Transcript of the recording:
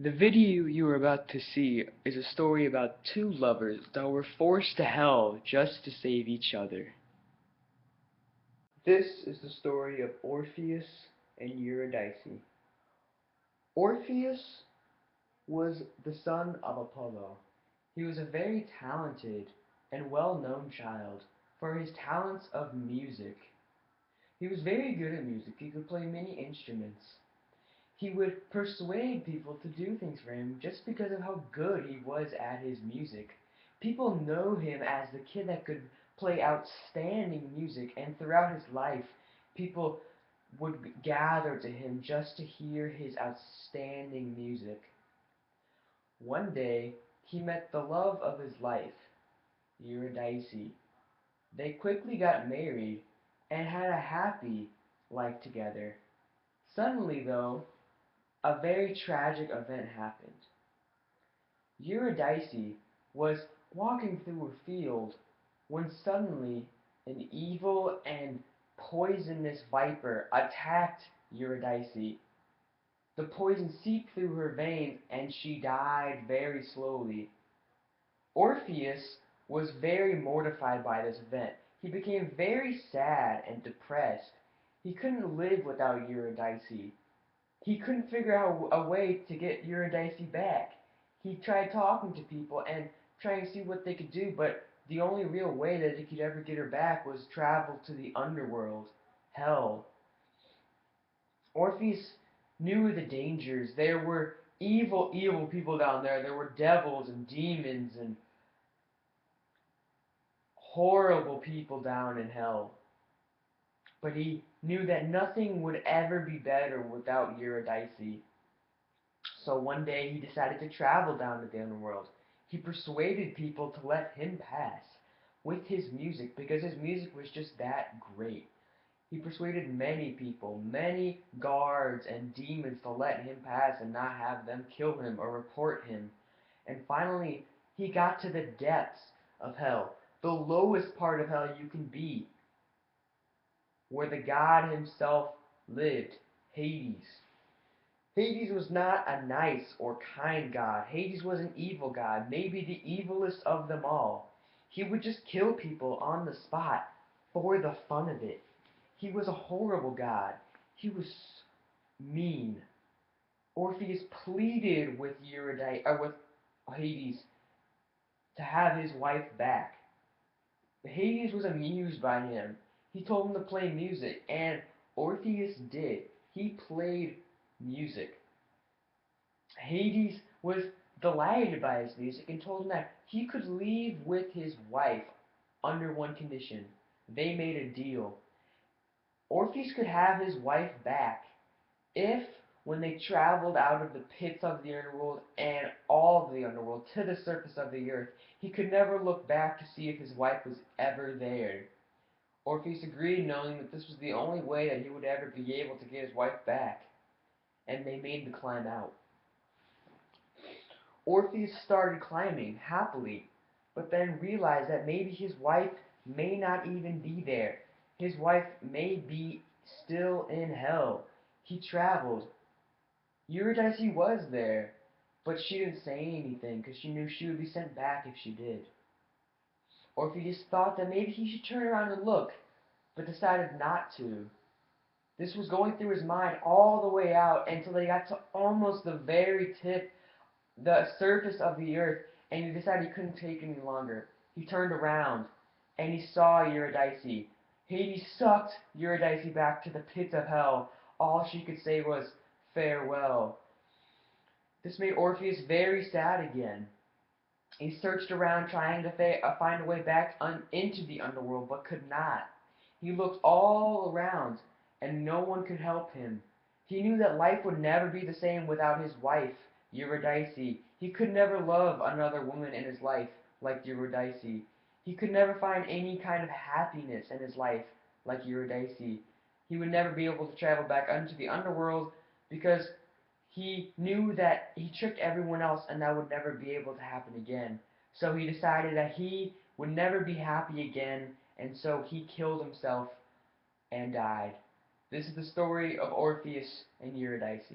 The video you are about to see is a story about two lovers that were forced to hell just to save each other. This is the story of Orpheus and Eurydice. Orpheus was the son of Apollo. He was a very talented and well-known child for his talents of music. He was very good at music. He could play many instruments. He would persuade people to do things for him just because of how good he was at his music. People know him as the kid that could play outstanding music, and throughout his life, people would gather to him just to hear his outstanding music. One day, he met the love of his life, Eurydice. They quickly got married and had a happy life together. Suddenly, though, a very tragic event happened. Eurydice was walking through a field when suddenly an evil and poisonous viper attacked Eurydice. The poison seeped through her veins and she died very slowly. Orpheus was very mortified by this event. He became very sad and depressed. He couldn't live without Eurydice. He couldn't figure out a way to get Eurydice back. He tried talking to people and trying to see what they could do, but the only real way that he could ever get her back was travel to the underworld, hell. Orpheus knew the dangers. There were evil, evil people down there. There were devils and demons and horrible people down in hell. But he knew that nothing would ever be better without Eurydice. So one day he decided to travel down to the underworld. He persuaded people to let him pass with his music because his music was just that great. He persuaded many people, many guards and demons to let him pass and not have them kill him or report him. And finally, he got to the depths of hell, the lowest part of hell you can be, where the god himself lived, Hades. Hades was not a nice or kind god. Hades was an evil god, maybe the evilest of them all. He would just kill people on the spot for the fun of it. He was a horrible god. He was mean. Orpheus pleaded with with Hades to have his wife back. Hades was amused by him. He told him to play music, and Orpheus did. He played music. Hades was delighted by his music and told him that he could leave with his wife under one condition. They made a deal. Orpheus could have his wife back if, when they traveled out of the pits of the underworld and all of the underworld to the surface of the earth, he could never look back to see if his wife was ever there. Orpheus agreed, knowing that this was the only way that he would ever be able to get his wife back, and they made the climb out. Orpheus started climbing happily, but then realized that maybe his wife may not even be there. His wife may be still in hell. He traveled. Eurydice was there, but she didn't say anything because she knew she would be sent back if she did. Orpheus thought that maybe he should turn around and look, but decided not to. This was going through his mind all the way out until they got to almost the very tip, the surface of the earth, and he decided he couldn't take it any longer. He turned around, and he saw Eurydice. Hades sucked Eurydice back to the pits of hell. All she could say was, "Farewell." This made Orpheus very sad again. He searched around trying to find a way back into the underworld, but could not. He looked all around, and no one could help him. He knew that life would never be the same without his wife, Eurydice. He could never love another woman in his life like Eurydice. He could never find any kind of happiness in his life like Eurydice. He would never be able to travel back into the underworld because he knew that he tricked everyone else and that would never be able to happen again. So he decided that he would never be happy again, and so he killed himself and died. This is the story of Orpheus and Eurydice.